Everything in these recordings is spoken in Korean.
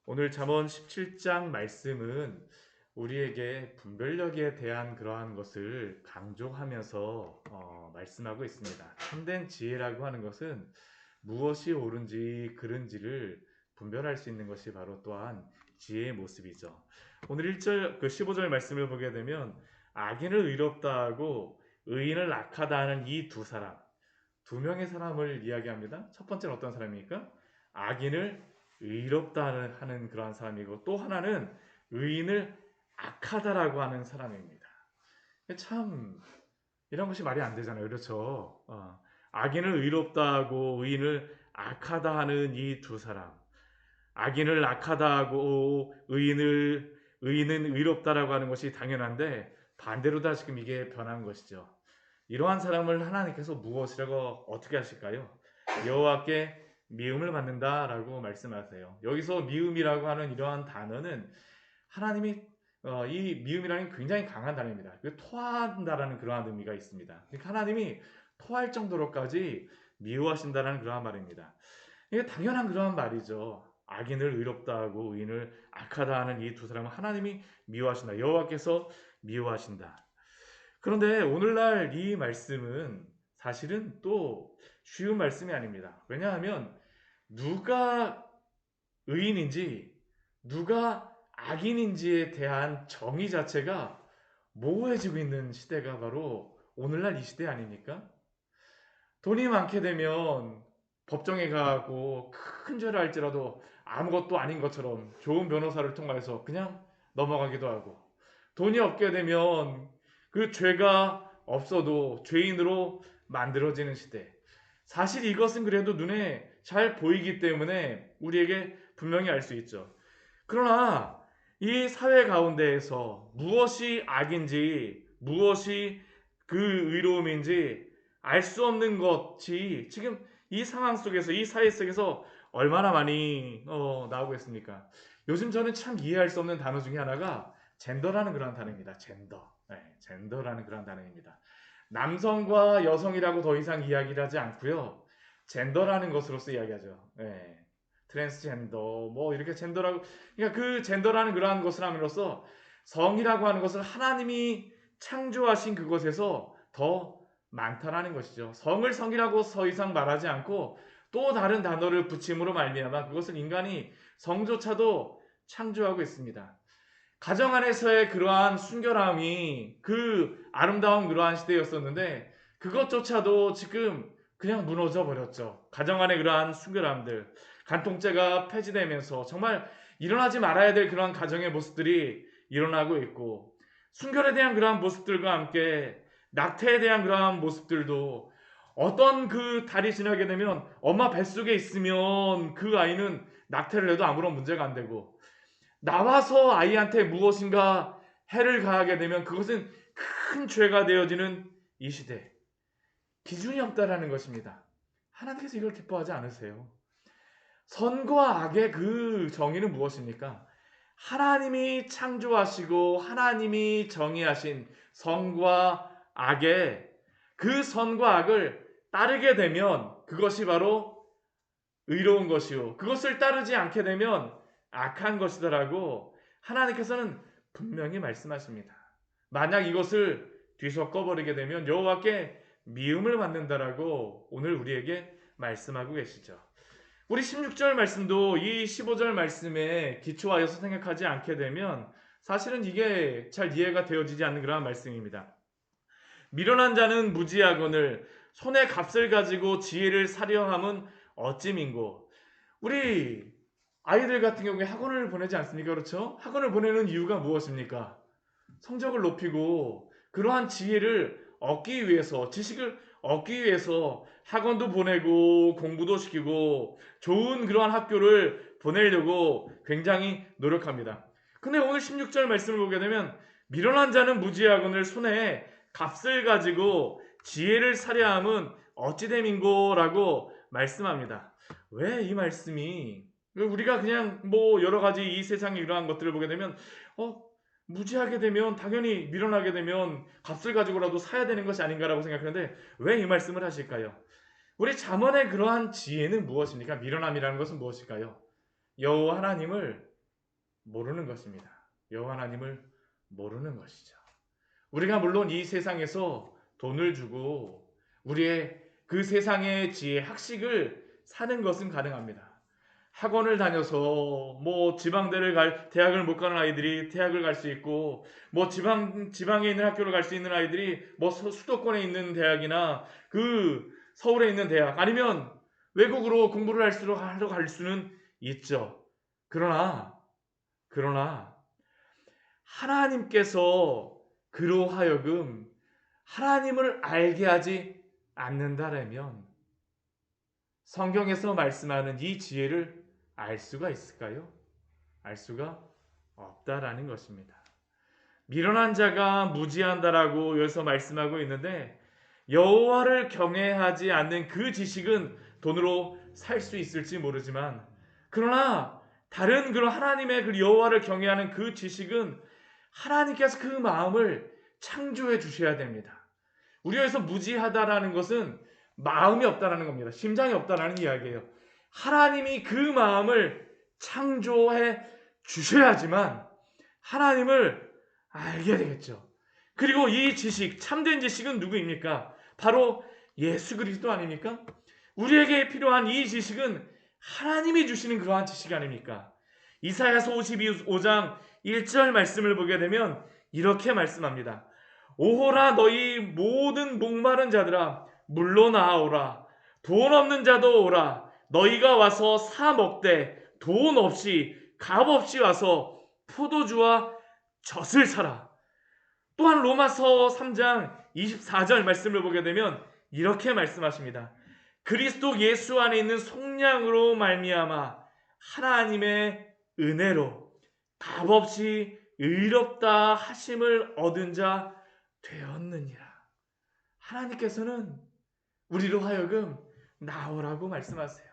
오늘 잠언 17장 말씀은 우리에게 분별력에 대한 그러한 것을 강조하면서 말씀하고 있습니다. 참된 지혜라고 하는 것은 무엇이 옳은지 그른지를 분별할 수 있는 것이 바로 또한 지혜의 모습이죠. 오늘 1절 15절 말씀을 보게 되면 악인을 의롭다 하고 의인을 악하다 하는 이 두 사람, 두 명의 사람을 이야기합니다. 첫 번째는 어떤 사람입니까? 악인을 의롭다 하는 그러한 사람이고, 또 하나는 의인을 악하다라고 하는 사람입니다. 참 이런 것이 말이 안 되잖아요. 그렇죠? 악인을 의롭다 하고 의인을 악하다 하는 이 두 사람, 악인을 악하다 하고 의인은 의롭다라고 하는 것이 당연한데, 반대로 다 지금 이게 변한 것이죠. 이러한 사람을 하나님께서 무엇이라고 어떻게 하실까요? 여호와께 미움을 받는다라고 말씀하세요. 여기서 미움이라고 하는 이러한 단어는 하나님이 이 미움이라는 게 굉장히 강한 단어입니다. 그 토한다라는 그러한 의미가 있습니다. 그러니까 하나님이 토할 정도로까지 미워하신다라는 그러한 말입니다. 이게 당연한 그러한 말이죠. 악인을 의롭다 하고 의인을 악하다 하는 이 두 사람은 하나님이 미워하신다. 여호와께서 미워하신다. 그런데 오늘날 이 말씀은 사실은 또 쉬운 말씀이 아닙니다. 왜냐하면 누가 의인인지 누가 악인인지에 대한 정의 자체가 모호해지고 있는 시대가 바로 오늘날 이 시대 아닙니까? 돈이 많게 되면 법정에 가고 큰 죄를 할지라도 아무것도 아닌 것처럼 좋은 변호사를 통해서 그냥 넘어가기도 하고, 돈이 없게 되면 그 죄가 없어도 죄인으로 만들어지는 시대. 사실 이것은 그래도 눈에 잘 보이기 때문에 우리에게 분명히 알 수 있죠. 그러나 이 사회 가운데에서 무엇이 악인지 무엇이 그 의로움인지 알 수 없는 것이 지금 이 상황 속에서, 이 사회 속에서 얼마나 많이 나오고 있습니까? 요즘 저는 참 이해할 수 없는 단어 중에 하나가 젠더라는 그런 단어입니다. 젠더. 네, 젠더라는 그런 단어입니다. 남성과 여성이라고 더 이상 이야기를 하지 않고요. 젠더라는 것으로서 이야기하죠. 네. 트랜스젠더 뭐 이렇게 젠더라고, 그러니까 그 젠더라는 그러한 것을 함으로써 성이라고 하는 것을 하나님이 창조하신 그것에서 더 많다라는 것이죠. 성을 성이라고 더 이상 말하지 않고 또 다른 단어를 붙임으로 말미암아 그것을 인간이 성조차도 창조하고 있습니다. 가정 안에서의 그러한 순결함이 그 아름다운 그러한 시대였었는데 그것조차도 지금 그냥 무너져 버렸죠. 가정 안의 그러한 순결함들, 간통죄가 폐지되면서 정말 일어나지 말아야 될 그러한 가정의 모습들이 일어나고 있고, 순결에 대한 그러한 모습들과 함께 낙태에 대한 그러한 모습들도, 어떤 그 달이 지나게 되면 엄마 뱃속에 있으면 그 아이는 낙태를 해도 아무런 문제가 안 되고, 나와서 아이한테 무엇인가 해를 가하게 되면 그것은 큰 죄가 되어지는 이 시대. 기준이 없다라는 것입니다. 하나님께서 이걸 기뻐하지 않으세요. 선과 악의 그 정의는 무엇입니까? 하나님이 창조하시고 하나님이 정의하신 선과 악의 그 선과 악을 따르게 되면 그것이 바로 의로운 것이요, 그것을 따르지 않게 되면 악한 것이다라고 하나님께서는 분명히 말씀하십니다. 만약 이것을 뒤섞어 버리게 되면 여호와께 미움을 받는다라고 오늘 우리에게 말씀하고 계시죠. 우리 16절 말씀도 이 15절 말씀에 기초하여서 생각하지 않게 되면 사실은 이게 잘 이해가 되어지지 않는 그런 말씀입니다. 미련한 자는 무지하거늘 손에 값을 가지고 지혜를 사려 함은 어찌민고. 우리 아이들 같은 경우에 학원을 보내지 않습니까? 그렇죠? 학원을 보내는 이유가 무엇입니까? 성적을 높이고 그러한 지혜를 얻기 위해서, 지식을 얻기 위해서 학원도 보내고 공부도 시키고 좋은 그러한 학교를 보내려고 굉장히 노력합니다. 근데 오늘 16절 말씀을 보게 되면 미련한 자는 무지하거늘 손에 값을 가지고 지혜를 사려 함은 어찌됨인고라고 말씀합니다. 왜 이 말씀이, 우리가 그냥 뭐 여러 가지 이 세상에 이러한 것들을 보게 되면 무지하게 되면 당연히 밀어나게 되면 값을 가지고라도 사야 되는 것이 아닌가라고 생각하는데 왜 이 말씀을 하실까요? 우리 잠언의 그러한 지혜는 무엇입니까? 미련함이라는 것은 무엇일까요? 여호와 하나님을 모르는 것입니다. 여호와 하나님을 모르는 것이죠. 우리가 물론 이 세상에서 돈을 주고 우리의 그 세상의 지혜, 학식을 사는 것은 가능합니다. 학원을 다녀서 뭐 대학을 못 가는 아이들이 대학을 갈 수 있고, 뭐 지방에 있는 학교를 갈 수 있는 아이들이 뭐 수도권에 있는 대학이나 그 서울에 있는 대학, 아니면 외국으로 공부를 하러 갈 수는 있죠. 그러나 하나님께서 그로 하여금 하나님을 알게 하지 않는다라면 성경에서 말씀하는 이 지혜를 알 수가 있을까요? 알 수가 없다라는 것입니다. 미련한 자가 무지한다라고 여기서 말씀하고 있는데, 여호와를 경외하지 않는 그 지식은 돈으로 살 수 있을지 모르지만, 그러나 다른 그런 하나님의 그 여호와를 경외하는 그 지식은 하나님께서 그 마음을 창조해 주셔야 됩니다. 우리가 여기서 무지하다라는 것은 마음이 없다라는 겁니다. 심장이 없다라는 이야기예요. 하나님이 그 마음을 창조해 주셔야지만 하나님을 알게 되겠죠. 그리고 이 지식, 참된 지식은 누구입니까? 바로 예수 그리스도 아닙니까? 우리에게 필요한 이 지식은 하나님이 주시는 그러한 지식 아닙니까? 이사야서 52장 1절 말씀을 보게 되면 이렇게 말씀합니다. 오호라 너희 모든 목마른 자들아 물로 나아오라. 돈 없는 자도 오라. 너희가 와서 사 먹되 돈 없이 값 없이 와서 포도주와 젖을 사라. 또한 로마서 3장 24절 말씀을 보게 되면 이렇게 말씀하십니다. 그리스도 예수 안에 있는 속량으로 말미암아 하나님의 은혜로 값없이 의롭다 하심을 얻은 자 되었느니라. 하나님께서는 우리로 하여금 나오라고 말씀하세요.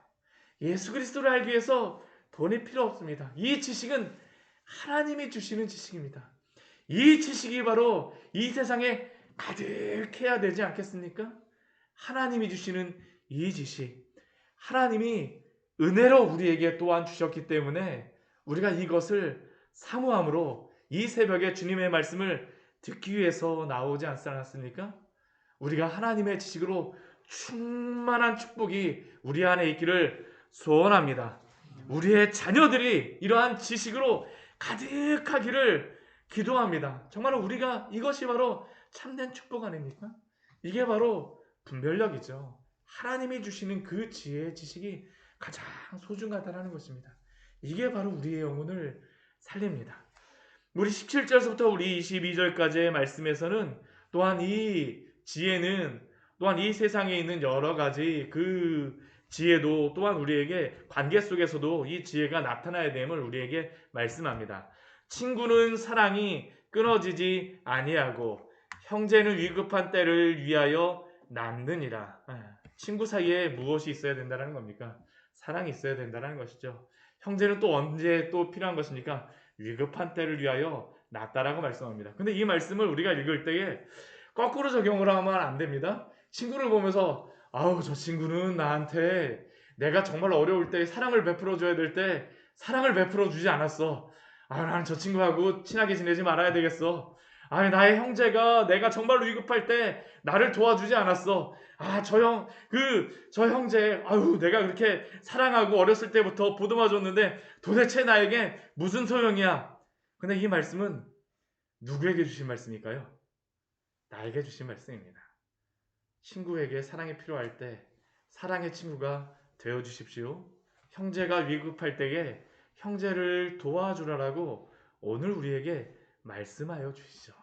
예수 그리스도를 알기 위해서 돈이 필요 없습니다. 이 지식은 하나님이 주시는 지식입니다. 이 지식이 바로 이 세상에 가득해야 되지 않겠습니까? 하나님이 주시는 이 지식, 하나님이 은혜로 우리에게 또한 주셨기 때문에 우리가 이것을 사모함으로 이 새벽에 주님의 말씀을 듣기 위해서 나오지 않았습니까? 우리가 하나님의 지식으로 충만한 축복이 우리 안에 있기를 소원합니다. 우리의 자녀들이 이러한 지식으로 가득하기를 기도합니다. 정말로 우리가 이것이 바로 참된 축복 아닙니까? 이게 바로 분별력이죠. 하나님이 주시는 그 지혜의 지식이 가장 소중하다는 것입니다. 이게 바로 우리의 영혼을 살립니다. 우리 17절부터 우리 22절까지의 말씀에서는 또한 이 지혜는 또한 이 세상에 있는 여러 가지 그 지혜도 또한 우리에게 관계 속에서도 이 지혜가 나타나야 됨을 우리에게 말씀합니다. 친구는 사랑이 끊어지지 아니하고 형제는 위급한 때를 위하여 남느니라. 친구 사이에 무엇이 있어야 된다는 겁니까? 사랑이 있어야 된다는 것이죠. 형제는 또 언제 또 필요한 것입니까? 위급한 때를 위하여 낫다라고 말씀합니다. 근데 이 말씀을 우리가 읽을 때에 거꾸로 적용을 하면 안 됩니다. 친구를 보면서 아우 저 친구는 나한테 내가 정말 어려울 때 사랑을 베풀어 줘야 될 때 사랑을 베풀어 주지 않았어. 아 나는 저 친구하고 친하게 지내지 말아야 되겠어. 아 나의 형제가 내가 정말로 위급할 때 나를 도와주지 않았어. 아 저 형제 아유 내가 그렇게 사랑하고 어렸을 때부터 보듬어 줬는데 도대체 나에게 무슨 소용이야. 근데 이 말씀은 누구에게 주신 말씀일까요? 나에게 주신 말씀입니다. 친구에게 사랑이 필요할 때 사랑의 친구가 되어 주십시오. 형제가 위급할 때에 형제를 도와주라라고 오늘 우리에게 말씀하여 주시죠.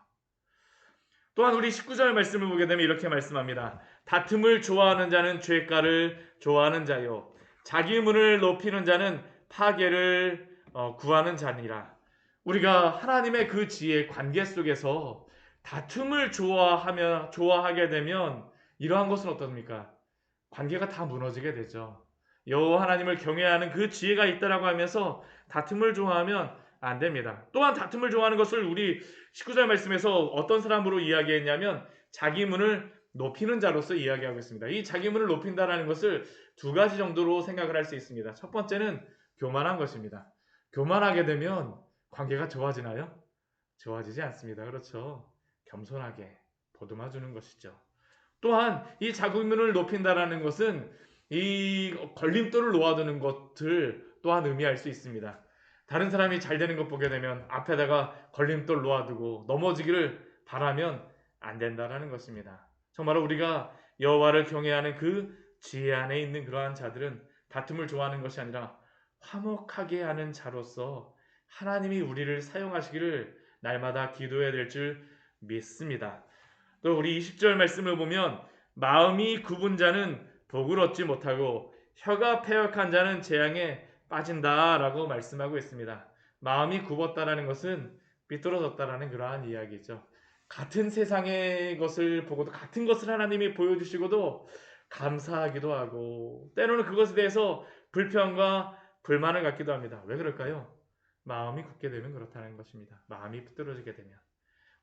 또한 우리 19절 말씀을 보게 되면 이렇게 말씀합니다. 다툼을 좋아하는 자는 죄가를 좋아하는 자요 자기 문을 높이는 자는 파괴를 구하는 자니라. 우리가 하나님의 그 지혜 관계 속에서 다툼을 좋아하게 되면 이러한 것은 어떻습니까? 관계가 다 무너지게 되죠. 여호와 하나님을 경외하는 그 지혜가 있다라고 하면서 다툼을 좋아하면 안 됩니다. 또한 다툼을 좋아하는 것을 우리 19절 말씀에서 어떤 사람으로 이야기했냐면 자기 문을 높이는 자로서 이야기하고 있습니다. 이 자기 문을 높인다라는 것을 두 가지 정도로 생각을 할 수 있습니다. 첫 번째는 교만한 것입니다. 교만하게 되면 관계가 좋아지나요? 좋아지지 않습니다. 그렇죠? 겸손하게 보듬어 주는 것이죠. 또한 이 자국민을 높인다라는 것은 이 걸림돌을 놓아두는 것을 또한 의미할 수 있습니다. 다른 사람이 잘 되는 것 보게 되면 앞에다가 걸림돌 놓아두고 넘어지기를 바라면 안 된다라는 것입니다. 정말 우리가 여호와를 경외하는 그 지혜 안에 있는 그러한 자들은 다툼을 좋아하는 것이 아니라 화목하게 하는 자로서 하나님이 우리를 사용하시기를 날마다 기도해야 될 줄 믿습니다. 또 우리 20절 말씀을 보면 마음이 굽은 자는 복을 얻지 못하고 혀가 패역한 자는 재앙에 빠진다라고 말씀하고 있습니다. 마음이 굽었다라는 것은 삐뚤어졌다라는 그러한 이야기죠. 같은 세상의 것을 보고도 같은 것을 하나님이 보여주시고도 감사하기도 하고 때로는 그것에 대해서 불평과 불만을 갖기도 합니다. 왜 그럴까요? 마음이 굳게 되면 그렇다는 것입니다. 마음이 삐뚤어지게 되면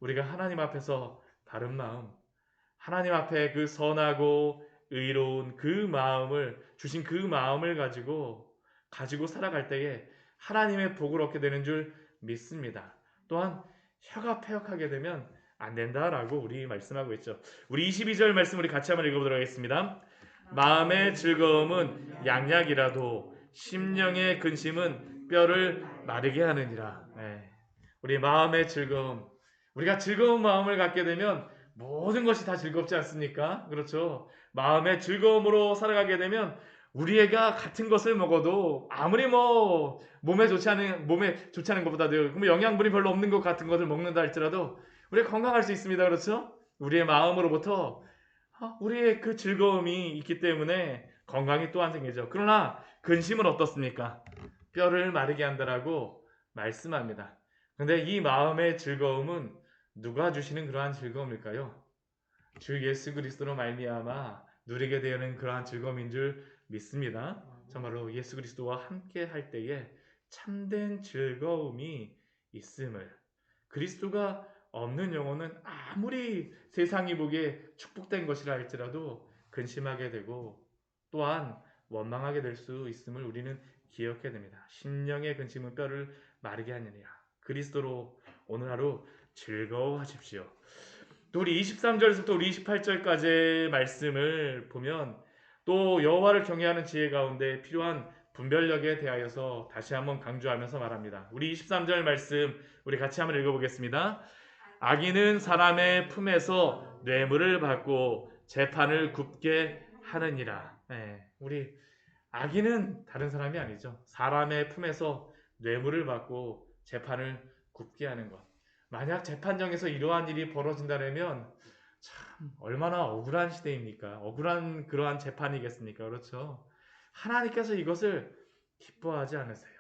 우리가 하나님 앞에서 바른 마음, 하나님 앞에 그 선하고 의로운 그 마음을 주신 그 마음을 가지고 살아갈 때에 하나님의 복을 얻게 되는 줄 믿습니다. 또한 혀가 패역하게 되면 안 된다라고 우리 말씀하고 있죠. 우리 22절 말씀 우리 같이 한번 읽어보도록 하겠습니다. 마음의 즐거움은 양약이라도 심령의 근심은 뼈를 마르게 하느니라. 네. 우리 마음의 즐거움, 우리가 즐거운 마음을 갖게 되면 모든 것이 다 즐겁지 않습니까? 그렇죠. 마음의 즐거움으로 살아가게 되면 우리가 같은 것을 먹어도 아무리 몸에 좋지 않은 것보다도 뭐 영양분이 별로 없는 것 같은 것을 먹는다 할지라도 우리가 건강할 수 있습니다. 그렇죠? 우리의 마음으로부터 우리의 그 즐거움이 있기 때문에 건강이 또한 생기죠. 그러나 근심은 어떻습니까? 뼈를 마르게 한다라고 말씀합니다. 근데 이 마음의 즐거움은 누가 주시는 그러한 즐거움일까요? 주 예수 그리스도로 말미암아 누리게 되는 그러한 즐거움인 줄 믿습니다. 정말로 예수 그리스도와 함께 할 때에 참된 즐거움이 있음을, 그리스도가 없는 영혼은 아무리 세상이 보기에 축복된 것이라 할지라도 근심하게 되고 또한 원망하게 될 수 있음을 우리는 기억해야 됩니다. 심령의 근심은 뼈를 마르게 하느니라. 그리스도로 오늘 하루 즐거워하십시오. 또 우리 23절에서부터 우리 28절까지의 말씀을 보면 또 여호와를 경외하는 지혜 가운데 필요한 분별력에 대하여서 다시 한번 강조하면서 말합니다. 우리 23절 말씀 우리 같이 한번 읽어보겠습니다. 악인은 사람의 품에서 뇌물을 받고 재판을 굽게 하느니라. 네, 우리 악인은 다른 사람이 아니죠. 사람의 품에서 뇌물을 받고 재판을 굽게 하는 것. 만약 재판정에서 이러한 일이 벌어진다면 참 얼마나 억울한 시대입니까? 억울한 그러한 재판이겠습니까? 그렇죠? 하나님께서 이것을 기뻐하지 않으세요.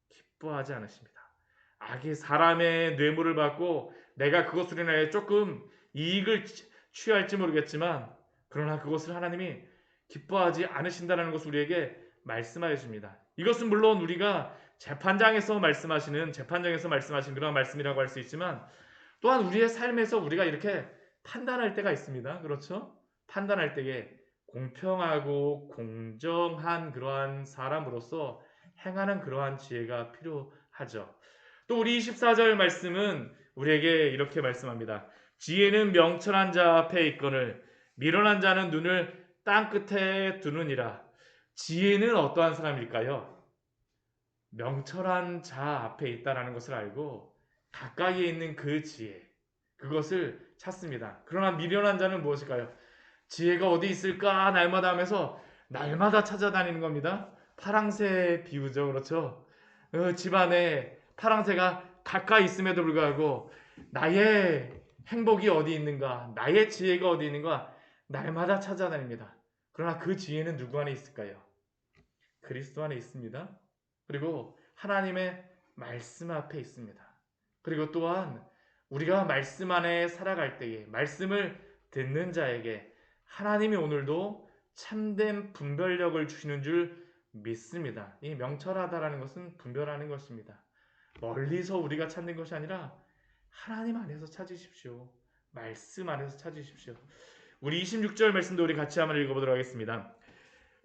기뻐하지 않으십니다. 악이 사람의 뇌물을 받고 내가 그것으로 인하여 조금 이익을 취할지 모르겠지만 그러나 그것을 하나님이 기뻐하지 않으신다는 것을 우리에게 말씀하여 줍니다. 이것은 물론 우리가 재판정에서 말씀하시는 그런 말씀이라고 할 수 있지만 또한 우리의 삶에서 우리가 이렇게 판단할 때가 있습니다. 그렇죠? 판단할 때에 공평하고 공정한 그러한 사람으로서 행하는 그러한 지혜가 필요하죠. 또 우리 14절 말씀은 우리에게 이렇게 말씀합니다. 지혜는 명철한 자 앞에 있거늘 미련한 자는 눈을 땅 끝에 두느니라. 지혜는 어떠한 사람일까요? 명철한 자 앞에 있다라는 것을 알고 가까이에 있는 그 지혜, 그것을 찾습니다. 그러나 미련한 자는 무엇일까요? 지혜가 어디 있을까 날마다 하면서 날마다 찾아다니는 겁니다. 파랑새 비유죠. 그렇죠? 집안에 파랑새가 가까이 있음에도 불구하고 나의 행복이 어디 있는가, 나의 지혜가 어디 있는가 날마다 찾아다닙니다. 그러나 그 지혜는 누구 안에 있을까요? 그리스도 안에 있습니다. 그리고 하나님의 말씀 앞에 있습니다. 그리고 또한 우리가 말씀 안에 살아갈 때에 말씀을 듣는 자에게 하나님이 오늘도 참된 분별력을 주시는 줄 믿습니다. 이 명철하다라는 것은 분별하는 것입니다. 멀리서 우리가 찾는 것이 아니라 하나님 안에서 찾으십시오. 말씀 안에서 찾으십시오. 우리 26절 말씀도 우리 같이 한번 읽어보도록 하겠습니다.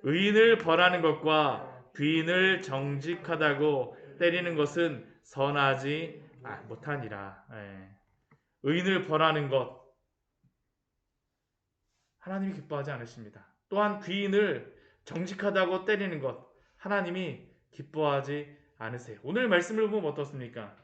의인을 벌하는 것과 귀인을 정직하다고 때리는 것은 선하지 못하니라. 의인을 벌하는 것 하나님이 기뻐하지 않으십니다. 또한 귀인을 정직하다고 때리는 것 하나님이 기뻐하지 않으세요. 오늘 말씀을 보면 어떻습니까?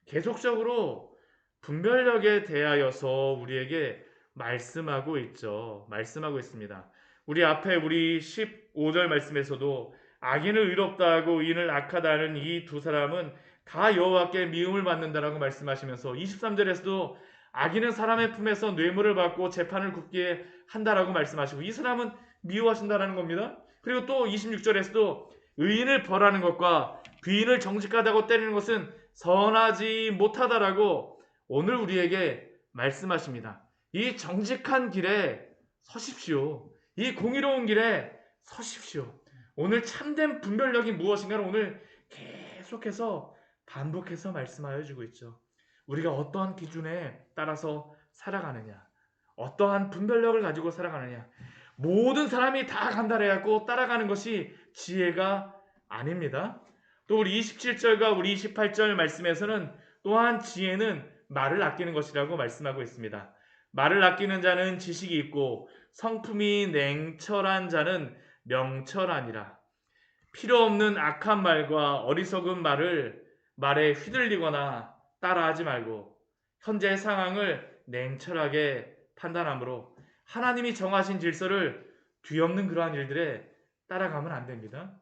계속적으로 분별력에 대하여서 우리에게 말씀하고 있죠. 말씀하고 있습니다. 우리 앞에 우리 15절 말씀에서도 악인을 의롭다 하고 의인을 악하다 하는 이 두 사람은 다 여호와께 미움을 받는다라고 말씀하시면서 23절에서도 악인은 사람의 품에서 뇌물을 받고 재판을 굽게 한다라고 말씀하시고 이 사람은 미워하신다라는 겁니다. 그리고 또 26절에서도 의인을 벌하는 것과 귀인을 정직하다고 때리는 것은 선하지 못하다라고 오늘 우리에게 말씀하십니다. 이 정직한 길에 서십시오. 이 공의로운 길에 서십시오. 오늘 참된 분별력이 무엇인가를 오늘 계속해서 반복해서 말씀하여 주고 있죠. 우리가 어떠한 기준에 따라서 살아가느냐, 어떠한 분별력을 가지고 살아가느냐, 모든 사람이 다 간다해갖고 따라가는 것이 지혜가 아닙니다. 또 우리 27절과 우리 28절 말씀에서는 또한 지혜는 말을 아끼는 것이라고 말씀하고 있습니다. 말을 아끼는 자는 지식이 있고 성품이 냉철한 자는 명철하니라. 필요 없는 악한 말과 어리석은 말에 휘둘리거나 따라하지 말고 현재의 상황을 냉철하게 판단함으로 하나님이 정하신 질서를 뒤엎는 그러한 일들에 따라가면 안 됩니다.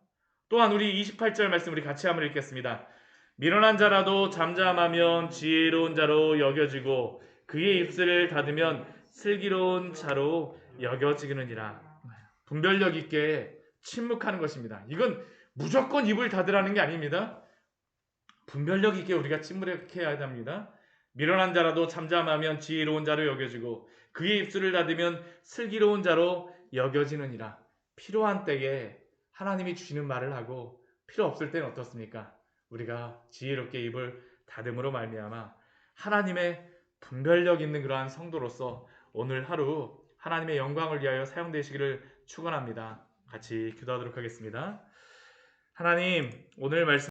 또한 우리 28절 말씀 우리 같이 한번 읽겠습니다. 미련한 자라도 잠잠하면 지혜로운 자로 여겨지고 그의 입술을 닫으면 슬기로운 자로 여겨지느니라. 분별력 있게 침묵하는 것입니다. 이건 무조건 입을 닫으라는 게 아닙니다. 분별력 있게 우리가 침묵해야 합니다. 미련한 자라도 잠잠하면 지혜로운 자로 여겨지고 그의 입술을 닫으면 슬기로운 자로 여겨지느니라. 필요한 때에 하나님이 주시는 말을 하고 필요 없을 때는 어떻습니까? 우리가 지혜롭게 입을 닫음으로 말미암아 하나님의 분별력 있는 그러한 성도로서 오늘 하루 하나님의 영광을 위하여 사용되시기를 축원합니다. 같이 기도하도록 하겠습니다. 하나님, 오늘 말씀